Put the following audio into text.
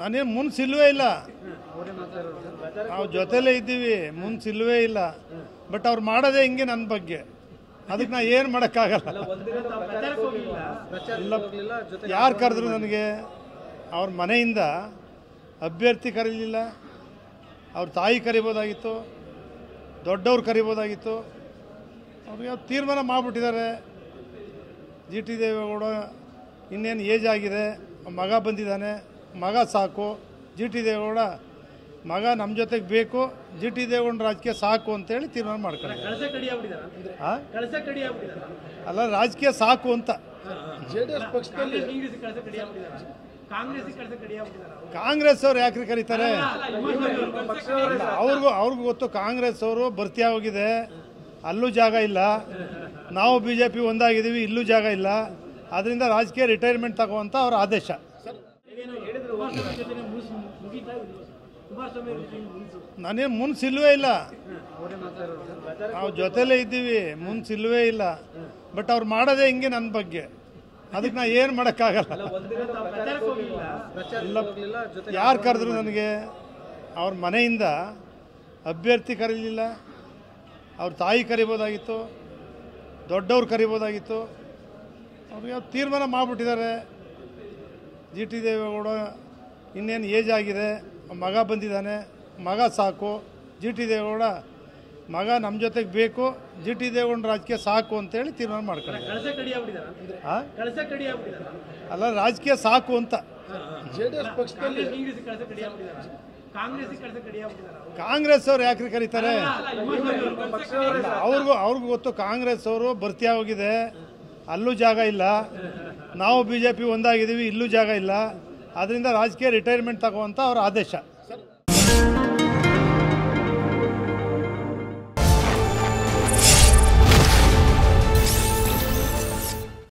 ನಾನೇನು ಮುನ್ಸಿಲ್ವೇ ಇಲ್ಲ, ನಾವು ಜೊತೆಲೇ ಇದ್ದೀವಿ, ಮುನ್ಸಿಲ್ವೇ ಇಲ್ಲ. ಬಟ್ ಅವ್ರು ಮಾಡೋದೇ ಹಿಂಗೆ ನನ್ನ ಬಗ್ಗೆ, ಅದಕ್ಕೆ ನಾ ಏನು ಮಾಡೋಕ್ಕಾಗಲ್ಲ. ಯಾರು ಕರೆದ್ರು ನನಗೆ? ಅವ್ರ ಮನೆಯಿಂದ ಅಭ್ಯರ್ಥಿ ಕರೀಲಿಲ್ಲ, ಅವ್ರ ತಾಯಿ ಕರಿಬೋದಾಗಿತ್ತು, ದೊಡ್ಡವ್ರು ಕರಿಬೋದಾಗಿತ್ತು. ಅವ್ರಿಗೆ ತೀರ್ಮಾನ ಮಾಡಿಬಿಟ್ಟಿದ್ದಾರೆ. ಜಿ ಟಿ ದೇವೇಗೌಡ ಇನ್ನೇನು ಏಜ್ ಆಗಿದೆ, ಮಗ ಬಂದಿದ್ದಾನೆ, ಮಗ ಸಾಕು. ಜಿ ಟಿ ದೇವೇಗೌಡ ಮಗ ನಮ್ಮ ಜೊತೆಗೆ ಬೇಕು, ಜಿ ಟಿ ದೇವೇಗೌಡ ರಾಜಕೀಯ ಸಾಕು ಅಂತೇಳಿ ತೀರ್ಮಾನ ಮಾಡ್ತಾರೆ. ಅಲ್ಲ, ರಾಜಕೀಯ ಸಾಕು ಅಂತ. ಕಾಂಗ್ರೆಸ್ ಅವ್ರು ಯಾಕ್ರಿ ಕರೀತಾರೆ? ಅವ್ರಿಗೂ ಗೊತ್ತು, ಕಾಂಗ್ರೆಸ್ ಅವರು ಭರ್ತಿ ಆಗೋಗಿದೆ, ಅಲ್ಲೂ ಜಾಗ ಇಲ್ಲ. ನಾವು BJP ಒಂದಾಗಿದ್ದೀವಿ, ಇಲ್ಲೂ ಜಾಗ ಇಲ್ಲ. ಅದರಿಂದ ರಾಜಕೀಯ ರಿಟೈರ್ಮೆಂಟ್ ತಗೋಂತ ಅವ್ರ ಆದೇಶ. ನಾನೇನು ಮುನ್ಸಿಲ್ವೇ ಇಲ್ಲ, ನಾವು ಜೊತೆಲೇ ಇದ್ದೀವಿ, ಮುನ್ಸಿಲ್ವೇ ಇಲ್ಲ. ಬಟ್ ಅವ್ರು ಮಾಡೋದೇ ಹಿಂಗೆ ನನ್ನ ಬಗ್ಗೆ, ಅದಕ್ಕೆ ನಾ ಏನು ಮಾಡೋಕ್ಕಾಗಲ್ಲ. ಯಾರು ಕರೆದ್ರು ನನಗೆ? ಅವ್ರ ಮನೆಯಿಂದ ಅಭ್ಯರ್ಥಿ ಕರೀಲಿಲ್ಲ, ಅವ್ರ ತಾಯಿ ಕರಿಬೋದಾಗಿತ್ತು, ದೊಡ್ಡವ್ರು ಕರಿಬೋದಾಗಿತ್ತು. ಅವ್ರಿಗೆ ತೀರ್ಮಾನ ಮಾಡಿಬಿಟ್ಟಿದ್ದಾರೆ. ಜಿ ಟಿ ದೇವೇಗೌಡ ಇನ್ನೇನು ಏಜ್ ಆಗಿದೆ, ಮಗ ಬಂದಿದ್ದಾನೆ, ಮಗ ಸಾಕು. ಜಿ ಟಿ ದೇವೇಗೌಡ ಮಗ ನಮ್ಮ ಜೊತೆಗೆ ಬೇಕು, ಜಿ ಟಿ ದೇವೇಗೌಡ ರಾಜಕೀಯ ಸಾಕು ಅಂತೇಳಿ ತೀರ್ಮಾನ ಮಾಡ್ತಾರೆ. ಅಲ್ಲ, ರಾಜಕೀಯ ಸಾಕು ಅಂತ. ಕಾಂಗ್ರೆಸ್ ಅವ್ರು ಯಾಕ್ರಿ ಕರೀತಾರೆ? ಅವ್ರಿಗೂ ಗೊತ್ತು, ಕಾಂಗ್ರೆಸ್ ಅವರು ಭರ್ತಿ ಆಗೋಗಿದೆ, ಅಲ್ಲೂ ಜಾಗ ಇಲ್ಲ. ನಾವು BJP ಒಂದಾಗಿದ್ದೀವಿ, ಇಲ್ಲೂ ಜಾಗ ಇಲ್ಲ. ಅದರಿಂದ ರಾಜಕೀಯ ರಿಟೈರ್ಮೆಂಟ್ ತಗೋಂತ ಅವ್ರ ಆದೇಶ.